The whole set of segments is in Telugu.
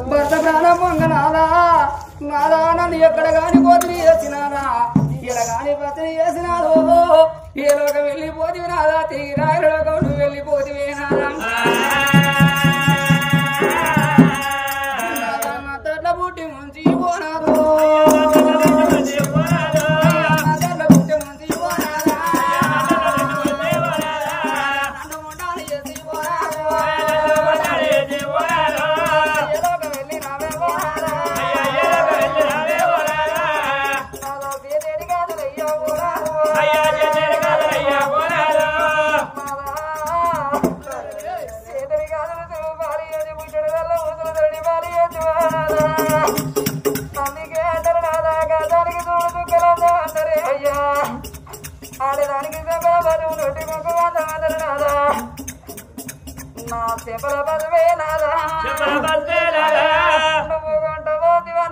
భర్త ప్రాణం పొంగనాదా నాదా నన్ను ఎక్కడ గాని పోతిని చేసినాదా ఇలా గాని పత్ని చేసినాడు ఏ లోకం వెళ్ళిపోతివి నాదా తిరిగి రాయల లోకం నువ్వు వెళ్ళిపోతివే నాదా తట్ల పుట్టి ముంచి పోనాదు ఆడదానికి నా చెప్పల పదవే నాదా నువ్వు గంట పోతివా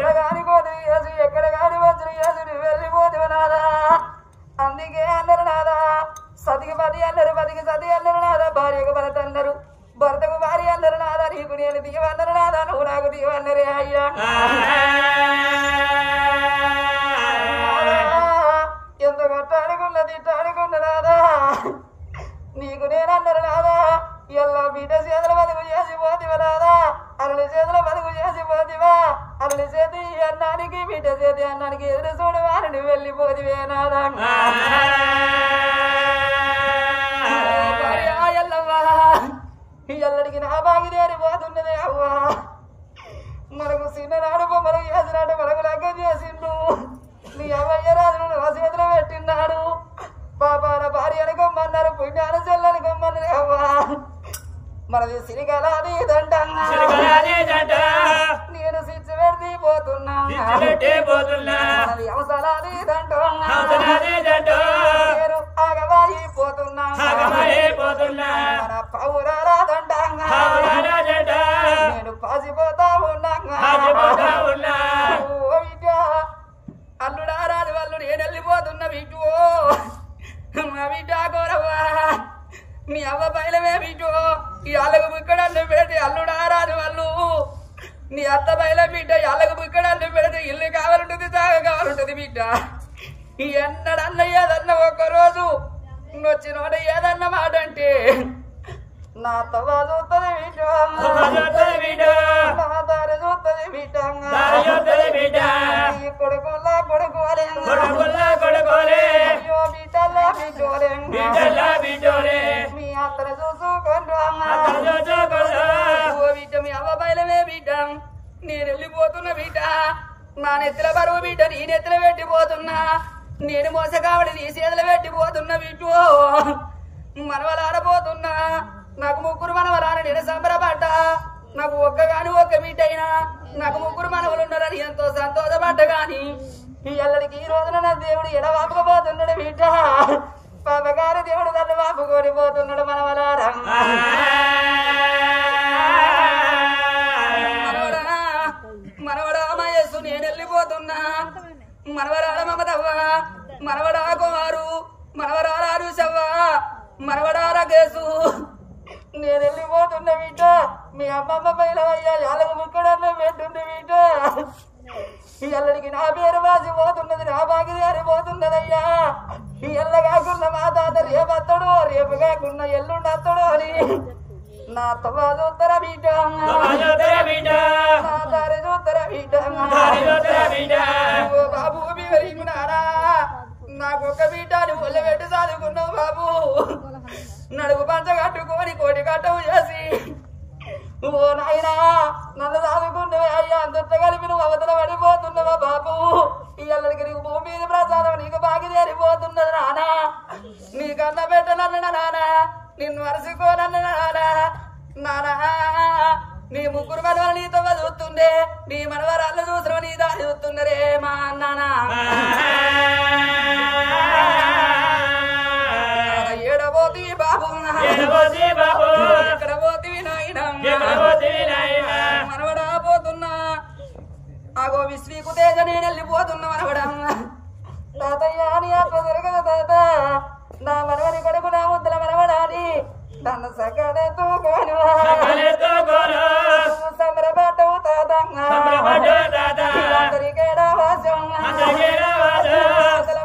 నాదాని పోతు చేసి ఎక్కడ కాని వచ్చిన చేసి నువ్వు వెళ్ళిపోతివా నాదా అందుకే అన్నారు నాదా సతికి పది అన్నారు పదికి సతి అన్నారు నాదా భార్యకు భరత అన్నారు భర్తకు భార్య అన్నారు నాదా నీకు నేను దిగవన్నారు నాదా నువ్వు నాకు దిగవన్నరే అయ్యా ఎంత కట్టాడుకున్నది తాడుకున్నదాదా నీకు నేనన్నారు నాదా ఎల్లా బిడ్డ చేతుల బతుకు చేసిపోతివా నాదా అల్లుడి చేతుల బతుకు చేసిపోతివా అల్లుడి చేతి అన్నానికి బిడ్డ చేతి అన్నానికి ఎదురు చూడవా నువ్వు వెళ్ళిపోతివే నాదా ఎల్లవ్వా ఎల్లడికి నా బాగిదేరి పోతున్నదే అవ్వా మనకు చిన్ననాడు బొమ్మలు చేసినాడు మనకు లగ్గం చేసిండు నీ అవ్వయ్య రాజును నా చేతిలో పెట్టినాడు పాపాన భార్య అనుకోమన్నారు పుణ్యాన చెల్లని కొమ్మన్నది అవ్వా మనది సిరిగలాది దండ నేను సిచ్చు పెడితే పోతున్నా మనది అవసరాది దండ నేను ఆగవాయి పోతున్నా మన పౌరారా దండ నేను పాసిపోతా ఉన్నా అల్లుడా రాజు వాళ్ళు నేను వెళ్ళిపోతున్నా బిడ్డు మా బిడ్డ కోరవ్వా నీ అవ్వ బయలమే బిడ్డు ఈ అల్లగు బుక్కడన్ను పెడితే అల్లుడా రాజు వాళ్ళు నీ అత్త బయల బిడ్డ అల్లగు బుక్కడన్ను పెడితే ఇల్లు కావాలంటుంది తాగ కావాలంటుంది బిడ్డ ఎన్నడన్న ఏదన్న ఒక్కరోజు నొచ్చినోడ ఏదన్న మాట అంటే నా తవ చూస్తుంది బిడ్డ నా దారి చూస్తుంది బిడ్డ ఈ కొడుకుల్లా కొడుకోలే అయ్యో బిడ్డల్లా బిడ్డోలే మీ అత్తను చూసుకోండి బిడ్డ మీ అవ్వ బయలమే బిడ్డ నేను వెళ్ళిపోతున్నా బిడ్డ నా నెత్తిల బరువు బిడ్డ నీ నెత్తిల పెట్టిపోతున్నా నేను మోసకావడి నీ చేతులు పెట్టిపోతున్నా బిడ్డు మనవలాడపోతున్నా నాకు ముగ్గురు మనవలాని నేను సంబరపడ్డా నాకు ఒక్కగాని ఒక్క బిడ్డ అయినా నాకు ముగ్గురు మనవలు ఉన్నారని ఎంతో సంతోషపడ్డ గాని ఈ ఎల్లడికి ఈ రోజున నా దేవుడు ఎడవాపుకపోతున్నాడు బిడ్డ పాపగారి దేవుడు తల్లి వాపుకోడిపోతున్నాడు మనవలారా మనవడా మయస్సు నేను వెళ్ళిపోతున్నా మనవరాల మమతవ్వ మనవడా కుమారు మనవరాల రుషవ్వ మనవడాల కేసు నేను వెళ్ళిపోతున్నా బిడ్డ మీ అమ్మమ్మ పైన అయ్యా ఎలాగ ముక్కడన్నా పెట్టుండే బిడ్డ ఈ ఎల్లడికి నా పేరు వాసిపోతున్నది నా బాగిదారి పోతున్నదయ్యా ఈ ఎల్ల కాకుండా మా తాత రేపు అత్తడు రేపు కాకుండా ఎల్లుండి అత్తడు అని నా తవ చూత్తర బిడ్డ నా దారి చూత్తర బిడ్డ బాబు వివరించినారా నాకు ఒక బిడ్డ ఒళ్ళ పెట్టి చదువుకున్నావు బాబు నడుగు పంచ కట్టుకొని కోటి కట్టవు చేసి ఓ నాయనా నన్ను చదువుకున్నావే అయ్యా అంత కలిపి నువ్వు అవతల పడిపోతున్నావా బాబు ఈ అల్లడికి నీకు భూమి మీద ప్రసాదం నీకు బాగి చేరిపోతున్నది నానా నీకన్న పెట్టనన్న నానా నిన్ను వరుసుకోనన్న నానా నీ ముగ్గురు మనవలు నీతో చూస్తుండే నీ మనవరాళ్ళు చూసిన నీ దారి చూస్తున్నరే మా అన్నానా ఏడబోతి బాబు ఎక్కడ పోతివి నాయన మనవడా పోతున్నా ఆగో విశ్వీకు తేజ నేను వెళ్ళిపోతున్నా మనవడా తాతయ్య అని ఆత్మ దొరకదు తాత నా మనవని కొడుకు నా ముద్దల మనవడాని తన సగడతో సంబరపడ్డవు తాతందరికేడా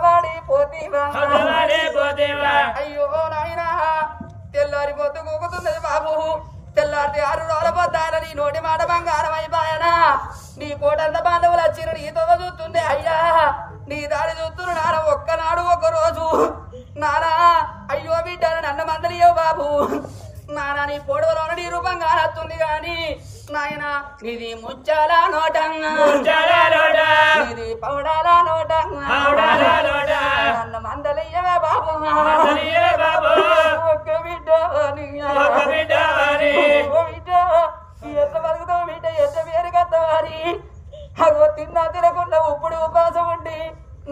వాడిపోతీవా అయ్యో నాయనా తెల్లారిపోతూ కూకుతున్నది బాబు తెల్లారితే 6 రోజుల పొద్దాన నీ నోటి మాట బంగారం అయిపోయానా నీ కోటంత బాంధవులు వచ్చిన నీతో చూస్తుండే అయ్యా నీ దారి చూస్తున్న నాన్న ఒక్కనాడు ఒక రోజు నానా అయ్యో బిడ్డను నన్ను మందలియో బాబు నానా నీ పొడవలోన నీ రూపంగా నత్తుంది గాని నాయన నీది ముచ్చాల నోటంగా నీది పౌడాల నోటంగా నన్ను మందలియవే బాబు ఒక్క బిడ్డ ఎంత బతుకుతావు బిడ్డ ఎంత పేరు కత్తవారి అగో తిన్నా తినకుండా ఇప్పుడు ఉపాసం ఉండి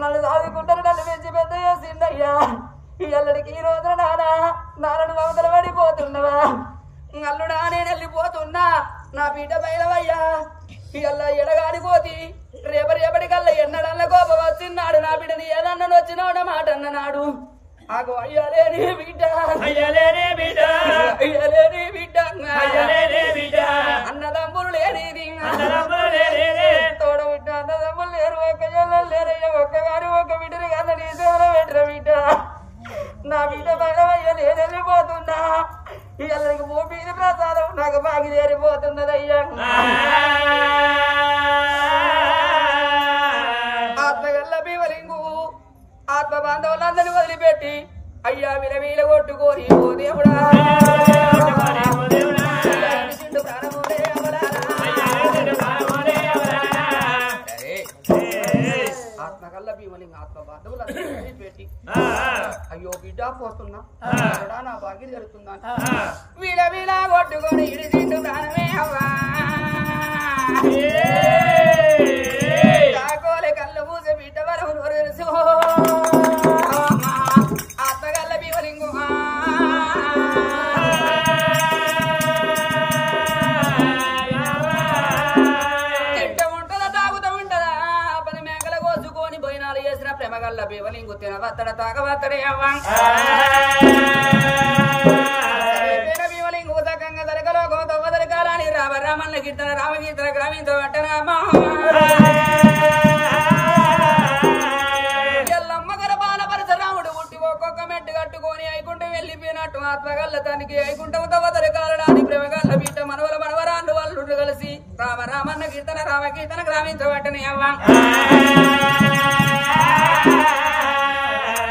నన్ను సాదుకుంటారు నన్ను పెంచి పెద్ద చేసిండయ్యా ఎల్లడికి ఈ రోజున నాన్నను అవతల పడిపోతున్నవా అల్లుడా నేను వెళ్ళిపోతున్నా నా బిడ్డ బయలవయ్యా ఇళ్ళ ఎడగాడిపోతి రేపటికల్లా ఎన్నడల్ల కోపం వచ్చిన్నాడు నా బిడ్డని ఏదన్నను వచ్చినోడ మాట అన్ననాడు ఆగో అయ్యలేని బిడ్డ అన్నదమ్ములు లేనిది తోడబిడ్డ అన్నదమ్ములు లేరు ఒక్క జల్లు లేరయ్యా ఒక్కగారు ఒక్క బిడ్డని కన్నా నీ సేవలో పెట్టిన బిడ్డ నా బిడ్డ బయలవయ్య నేను వెళ్ళిపోతున్నా ఇళ్ళకి మూపీది ప్రసాదం నాకు బాగి చేరిపోతున్నదయ్యా ఆత్మగల్ల భీమలింగు ఆత్మ బాంధవులందరినీ వదిలిపెట్టి అయ్యా విలవీల కొట్టుకోని ఓ దేవుడా ఆత్మగల్ల భీమలింగ ఆత్మ బాంధవులందరినీ వదిలిపెట్టి అయ్యో బిడ్డ పోతున్నా నా భాగ్యం జరుగుతుందా విలవీల కొట్టుకొని ఇడి తిండు ప్రాణమే అవ్వా కాకోలే కళ్ళు పూసే బిడ్డ వరకు తెలుసు ఆత్మగల్ల భీమలింగు తింట ఉంటుందా తాగుతూ ఉంటుందా 10 మేకల కోసుకొని భోజనాలు చేసిన ప్రేమగల్ల భీమలింగు తినవత్తడ తాగవత్తడే అవ్వా భీమలింగు సకంగా దరకలో గోతవ్వదరి కాలాని రామన్న కీర్తన రామకీర్తన గ్రామీణ పట్టణమా వెళ్ళిపోయినట్టు ఆత్మగల్ల తనకి ఐకుంఠం తవ్వదరి కాలడాని ప్రేమగల్ల బీట మనవల మనవరాళ్ళు వాళ్ళు కలిసి రామన్న కీర్తన రామకీర్తన గ్రామించబట్టని అవ్వా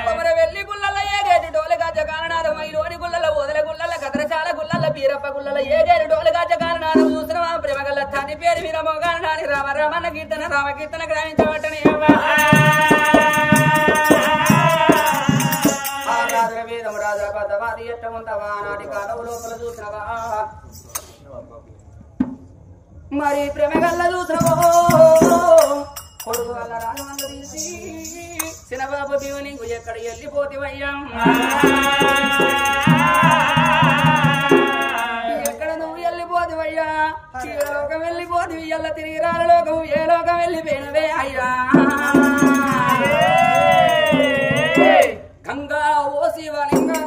కొమర వెళ్ళి గుళ్ళల ఏగేటి డోలగాజ కారణాలు మైలోని గుళ్ళల ఓదల గుళ్ళల కదరచాల గుళ్ళల బీరప్ప గుళ్ళల ఏగేటి డోలగాజ కారణాలు చూసిన ప్రేమగల్ల తని పేరు వీరమో కారణాని రామన్న కీర్తన రామకీర్తన గ్రామించబట్టని అవ్వా మరి ప్రేమగల్ల చూసినవో కొడుకు వల్ల రాజమల్ల తీసి చిన్నబాబు భీమలింగు ఎక్కడ వెళ్ళిపోతివయ్యా ఎక్కడ నువ్వు వెళ్ళిపోతివయ్యా ఏ లోకం వెళ్ళిపోతివి ఎల్ల తిరిగి రాని లోకం ఏ లోకం వెళ్ళిపోయినవే అయ్యా గంగా ఓ శివలింగా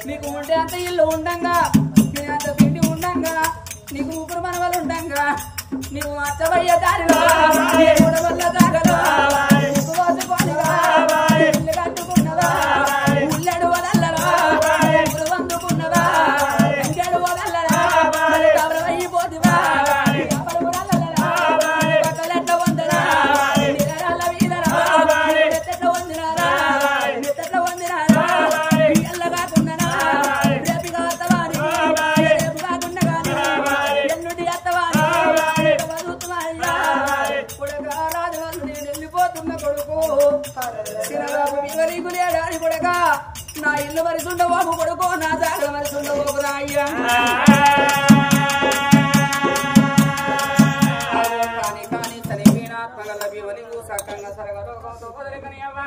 నీకు ఉంటే అంత ఇల్లు ఉండంగా అంత తిండి ఉండంగా నీకు ముగ్గురు మనవలు ఉండంగా నీవు అచ్చవయ్య దారిలో వల్ల దాగలో ఇల్లు కట్టుకున్నవా ఉల్లెడు వదల్లరా వందుకున్నవా ఎంగేడు వదల్లరా కవరవయ్యిపోతివా పక్కలెట్ల వందరా నిరల్ల వీధరా ఎత్తెట్ల వందినారా ఎత్తెట్ల వందినారా ఎల్ల కాకున్ననా రేపు కాతవాని రేపు కాకున్న గాని ఎల్లుడి అత్తవాని కన్న కొడుకు చిన్నబాబు వివరీకు లేడాని కొడక నా ఇల్లు మరిసుండ బాబు కొడుకు నా జాగ మరిసుండ బాబు రాయ్యా కానీ చనిపోయిన ఆత్మగల్ల వివరింగు సక్కంగా సరగరోగంతో వదిలికని అవ్వ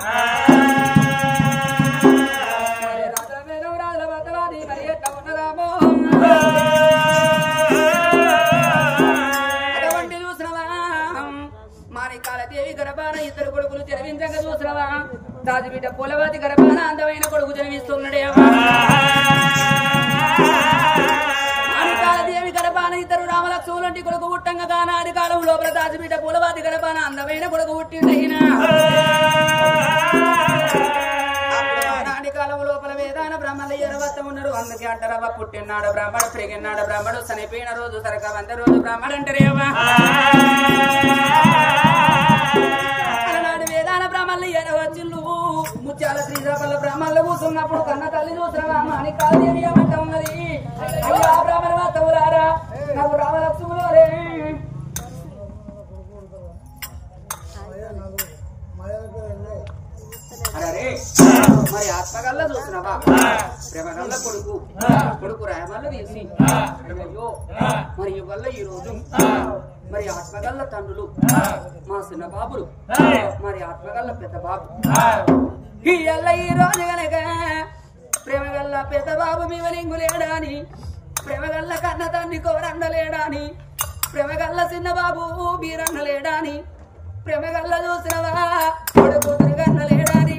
రాజల మేడం రాజల బతవాది మరి ఎట్ట ఉన్నదామో దేవి గర్భాన ఇద్దరు కొడుకులు జన్మించగా చూసినవా రాజుబిడ్డ పూలవాతి గర్భాన అందమైన కొడుకు జన్మిస్తున్నాడేవా దేవి గర్భాన ఇద్దరు రామలక్ష్ములంటి కొడుకు పుట్టంగా కానాది కాలం లోపల రాజుబిడ్డ పూలవాతి గర్భాన అందమైన కొడుకు పుట్టిండయినా నాటి కాలం లోపల వేదాన బ్రహ్మలు ఎరవత్త ఉన్నారు అందుకే అంటారవ్వ పుట్టినాడు బ్రాహ్మడు పెరిగినాడు బ్రాహ్మడు చనిపోయిన రోజు సరక వంద రోజు బ్రాహ్మడు అంటారేవా వేదాన బ్రాహ్మణులు ఎనవచ్చులు ముత్యాల శ్రీరామల బ్రాహ్మణులు కూర్చున్నప్పుడు కన్న తల్లి చూసినవా అని కాలదేవి ఏమంట ఉన్నది అయ్యా బ్రాహ్మణ తవులారా నాకు రామలక్ష్ములు అరే మరి ఆత్మగల్ల చూసినవా ప్రేమగల్ల కొడుకు కొడుకు రాయమల్ల తీసి అయ్యో మరి ఇవల్ల ఈ రోజు మరి ఆత్మగల్ల తండ్రులు మా చిన్న బాబులు మరి ఆత్మగల్ల పెద్ద బాబు ఈ రోజు గనక ప్రేమగల్ల పెద్ద బాబు మీవలింగు లేడాని ప్రేమగల్ల కన్న తండ్రి కోరండలేడాని ప్రేమగల్ల చిన్న బాబు మీరన్నలేడాని ప్రేమగల్ల చూసినవా కొడుకు తిరగన్నలేడాని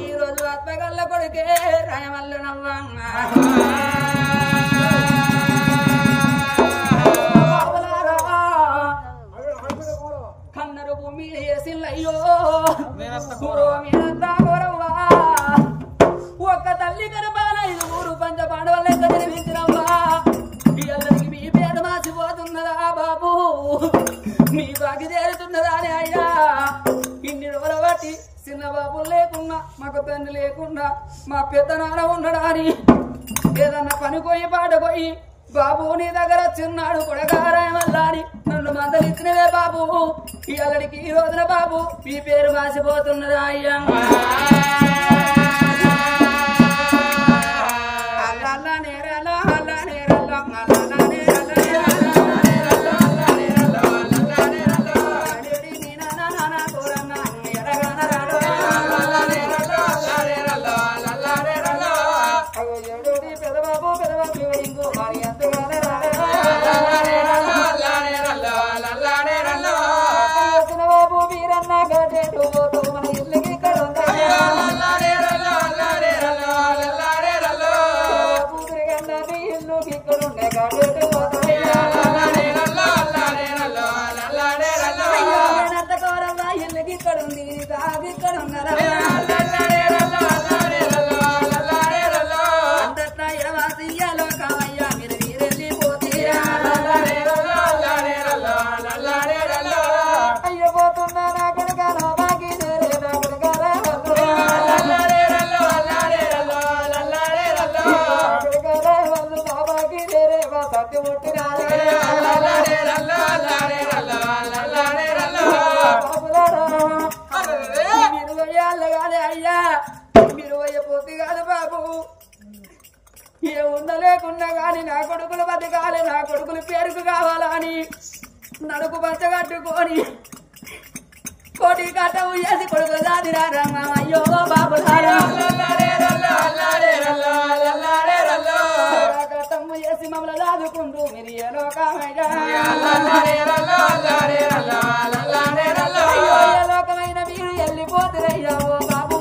ఈ రోజు ఆత్మగల్ల కొడుకే రాయమల్ల నవ్వంగా కన్నరు భూమి వేసిల్లయ్యో ఒక్క తల్లి గర్భాన 5 పంచ పాండవుల లెక్క జన్మించినవ్వా ఇళ్ళకి మీ పేద మాసిపోతున్నదా బాబు మీ బాకి చేరుతున్నదా అని అయ్యా ఇన్ని రోజుల బట్టి చిన్న బాబు లేకున్నా మాకు తండ్రి లేకుండా మా పెద్ద నాన్న ఉన్నాడా అని ఏదన్నా పనిపోయి పాడపోయి బాబు నీ దగ్గర చిన్నాడు కొడగారాయం వల్ల అని నన్ను మందలిచ్చినవే బాబు ఈ అల్లడికి ఈ రోజున బాబు మీ పేరు మాసిపోతున్నదా అయ్యా అల్లా నేరలా అల్లా నేరలా అల్లా నేరలా ఉండలేకున్నా గాని నా కొడుకులు బతకాలి నా కొడుకులు పేరుకు కావాలా అని నడుకు బచ్చగట్టుకొని కోటి కట్టం చేసి కొడుకు దాదిరారా అయ్యో బాబు కట్టం చేసి మమ్మల్ని దాదుకుంటూ మీరు ఏ లోకమైన మీరు వెళ్ళిపోతురయ్యా ఓ బాబు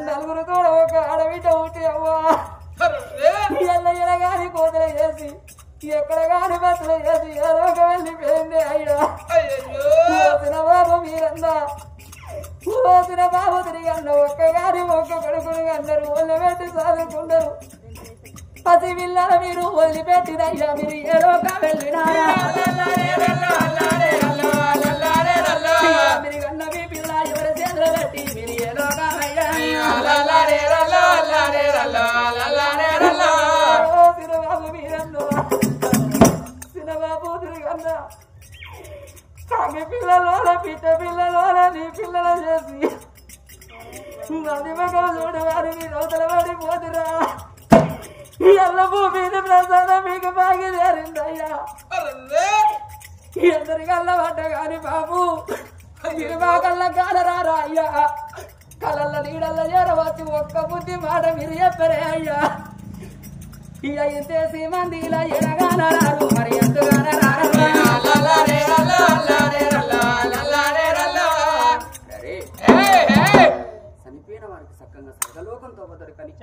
నలుగురు కూడా ఒక అడవిట ఒకటి అవ్వా ఎల్లగాని కోతలు చేసి ఎక్కడ కాని బస్సులు చేసి ఏదోక వెళ్ళిపోయింది అయ్యా పోసిన బాబు మీరన్నా పోసిన బాబు తిరిగన్న ఒక్కగాని ఒక్క కొడుకుని అందరు వదిలిపెట్టి సాదుకుంటారు పసి పిల్లల మీరు వదిలిపెట్టినయ్యా మీరు ఏదోక వెళ్ళినారా మీరు కన్న మీ పిల్ల ఎవరి చేతులు పెట్టి మీరు ఏదోక బాబు మీరన్నా భూమి ప్రసాదం మీకు బాగి చేరిందయ్యా ఎందరి కళ్ళ పడ్డ కాని బాబు మీరు మా కళ్ళ కాలరారా అయ్యా కళ్ళ నీడల్ల చేరవచ్చు ఒక్క బుద్ధి మాట మీరు చెప్పరే అయ్యా ఇక ఎంతేసి మంది ఇలా ఎనగానరారు మరి ఎంతగానరా చనిపోయిన వారికి చక్కగా సర్గలోకంతో బతకని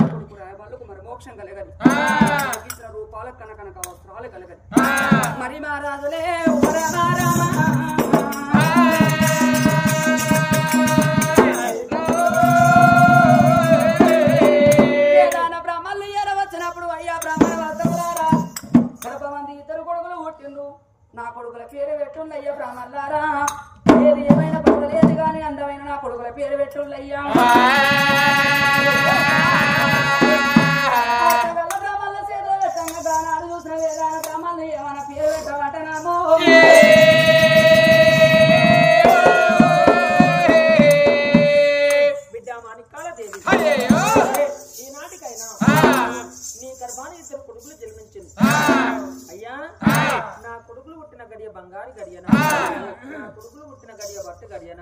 కొడుకు రాయబాళ్ళకు మరి మోక్షం కలగని ఇచ్చిన రూపాలకు కనకనక వస్త్రాలు కలగని మరి మా రాజులే బ్రహ్మలు ఏరవచ్చినప్పుడు అయ్యా బ్రాహ్మణ వర్తకులారా మంది ఇద్దరు కొడుకులు పుట్టిండ్రు నా కొడుకుల పేరు పెట్టుండయ్యా బ్రాహ్మణులారా ఏది ఏమైనా పడలేదు కానీ అందమైన నా కొడుకుల పేరు పెట్టుండయ్యా బ్రాహ్మణుల చేతిలో పెట్టంగా గానాడు చూసిన వేదాన బ్రాహ్మణులు ఏమైనా పేరు పెట్టమంటున్నాము బిడ్డ మాణిక్యాలదేవి ఈనాటికైనా నీ గర్భాన్ని ఇద్దరు కొడుకులు జన్మించింది అయ్యా నా కొడుకులు పుట్టిన గడియ బంగారు గడియన నా కొడుకులు పుట్టిన గడియ బట్టు గడియన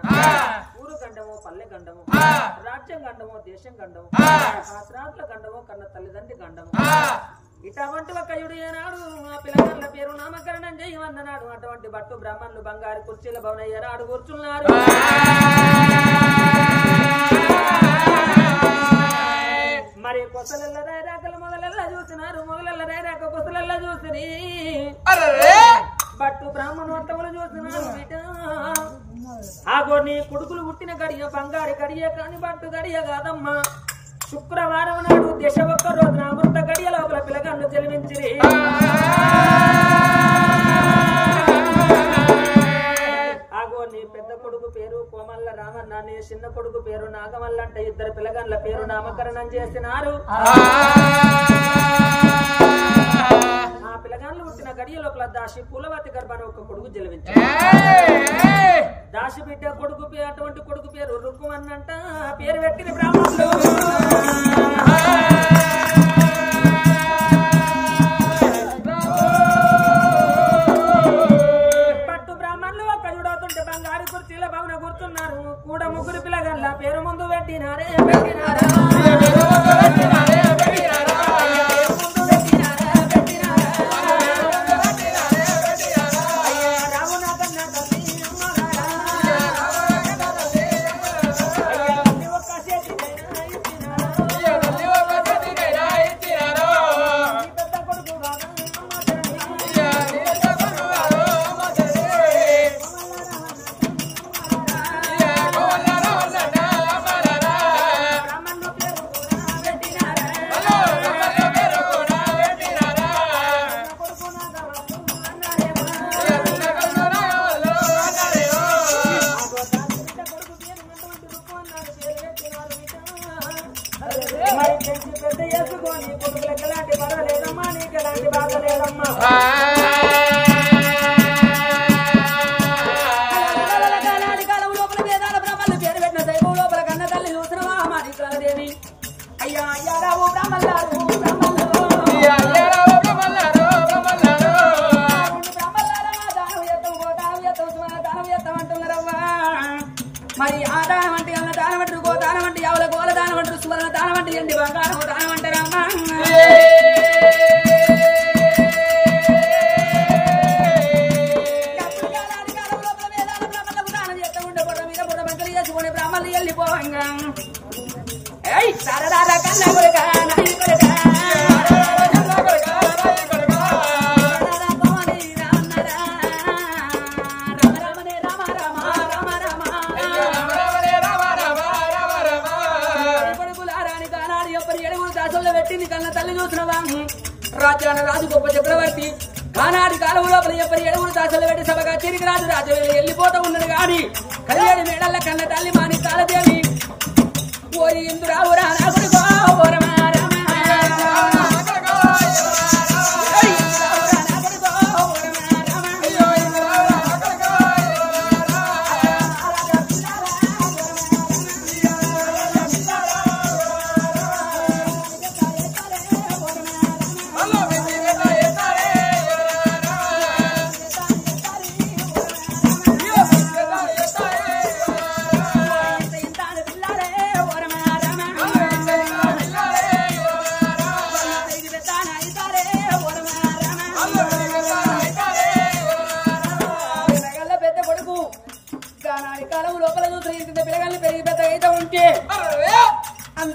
ఊరు గండమో పల్లె గండము రాజ్యం గండమో దేశం గండము శాస్త్రాత్ల గండమో కన్న తల్లిదండ్రి గండము ఇటువంటి ఒక యుడు ఏనాడు ఆ పిల్లగాళ్ళ పేరు నామకరణం చేయమన్నాడు అటువంటి బట్టు బ్రాహ్మణులు బంగారు కుర్చీల భవనయ్య నాడు కూర్చున్నారు మరి కొసలల్ల రైరాకలు మొదలల్లా చూసినారు మొదలల్ల రైరాక కొసలల్లా చూసిరి బట్టు బ్రాహ్మణోత్తములు చూసినారు బిడ్డ ఆగో నీ కొడుకులు పుట్టిన గడియ బంగారు గడియ కాని బట్టు గడియ కాదమ్మా శుక్రవారం నాడు దశ ఒక్క రోజున అమృత గడియ లోపల పిల్లగాళ్ళు జన్మించిరి ఆగో నీ పెద్ద కొడుకు పేరు కోమల్ల రామన్న నీ చిన్న కొడుకు పేరు నాగమల్ల అంటే ఇద్దరు పిల్లగాళ్ళ పేరు నామకరణం చేసినారు ఆ పిల్లగాళ్ళు పుట్టిన గడియ లోపల దాసి పూలవతి గర్భాన ఒక కొడుకు జన్మించారు దాసి బిడ్డ కొడుకు అటువంటి కొడుకు పేరు రుక్కుమన్నంట పేరు పెట్టిన బ్రాహ్మణులు పట్టు బ్రాహ్మణులు ఒక్క చూడవుతుంటే బంగారు కుర్చీల భవన కూర్చున్నారు కూడా ముగ్గురు పిల్లగల్లా పేరు ముందు పెట్టినారే మరి ఆ దానం అంటే అన్న దానం అంటారు గో దానం అంటే ఎవల గోల దానం అంటారు సువర్ణ దానం అంటే ఎండి బంగారం దానం అంటారమ్మా దానం చేస్తా ఉండే బుర్ర మీద బుర్ర బంకలు చేసుకుని బ్రాహ్మణులు వెళ్ళిపోవంగా సరదా కన్నా కొడుక పెట్టింది కన్నా తల్లి చూసినవా రాజ్యాన రాజు గొప్ప చక్రవర్తి ఆనాటి కాలం లోపల ఎప్పటి ఎడుగురు దాసలు పెట్టి సభగా తిరిగి రాజు రాజు వెళ్ళిపోతూ ఉన్నది కానీ కళ్యాణి మేడల్ల కన్న తల్లి మాని కాలదేవి ఓరి ఇందురావురా నాగుడుకో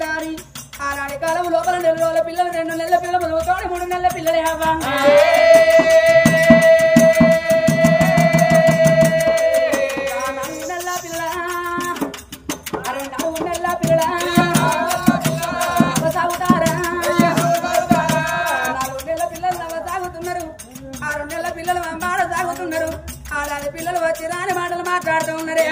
ఉంటారు ఆనాటి కాలం లోపల 2 రోజుల పిల్లలు 2 నెలల పిల్లలు 3 నెలల పిల్లలే అవ్వా 4 నెలల పిల్ల 4 నెలల పిల్ల సాగుతారా 4 నెలల పిల్లలు సాగుతున్నారు 6 నెలల పిల్లలు మాట సాగుతున్నారు ఆడాది పిల్లలు వచ్చి రాని మాటలు మాట్లాడుతూ ఉన్నారు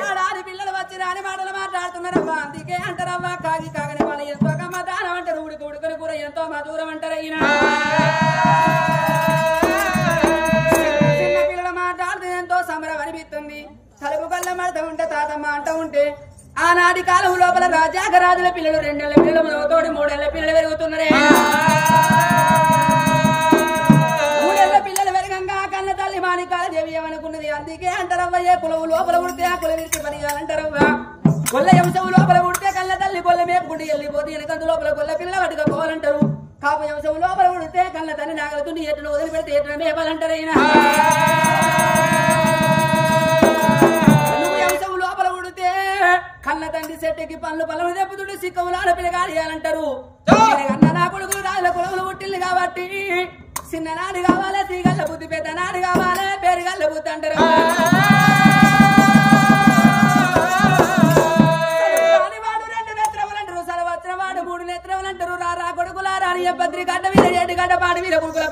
ఆడాది పిల్లలు వచ్చి రాని మాటలు మాట్లాడుతున్నారమ్మా అందుకే అంటారమ్మా కాగి కాగని వాళ్ళు ఎంతో గమ్మదానం అంటారు ఉడికి ఉడుకుని కూర ఎంతో మధురం అంటారు అయినా చిన్న పిల్లలు మాట్లాడితే ఎంతో సమరం అనిపిస్తుంది తలుపు కళ్ళ మడత ఉంటే తాతమ్మ అంట ఉంటే ఆనాటి కాలం లోపల రాజాగరాజుల పిల్లలు 2 నెలల పిల్లలు తోటి 3 నెలల పిల్లలు పెరుగుతున్నారే 3 నెలల పిల్లలు పెరగంగా కన్న తల్లి మాణికాల దేవి ఏమనుకున్నది అందుకే అంటారవ్వయ్యే కులవు లోపల ఉడితే ఆ కుల విరిచి పనియాలంటారవ్వ కొల్ల వంశం లోపల ఉడితే కన్న తల్లి కొల్ల మేపుకుంటూ వెళ్ళిపోతే వెనకంత లోపల కొల్ల పిల్ల పట్టుక పోవాలంటారు కాపు వంశం లోపల ఉడితే కన్న తల్లి నాగలుతుండి ఎటును వదిలిపెడితే ఎటున మేపాలంటారైనా కన్న తండ్రి చెట్టుకి పళ్ళు దెబ్బతుడు సిక్కములాడ పిల్లగాడియాలంటారు అన్న నా కొడుకులు రాజుల కులములు పుట్టింది కాబట్టి చిన్ననాడు కావాలి తీగల్ల బుద్ధి పెద్దనాడు కావాలి పేరుగల్ల బుద్ధి అంటారు వాడు 2 నేత్రములు అంటారు సర్వత్రం వాడు 3 నేత్రములు అంటారు రా కొడుకులా రాని పత్రి గడ్డ మీద 7 గడ్డ పాడి మీద కొడుకుల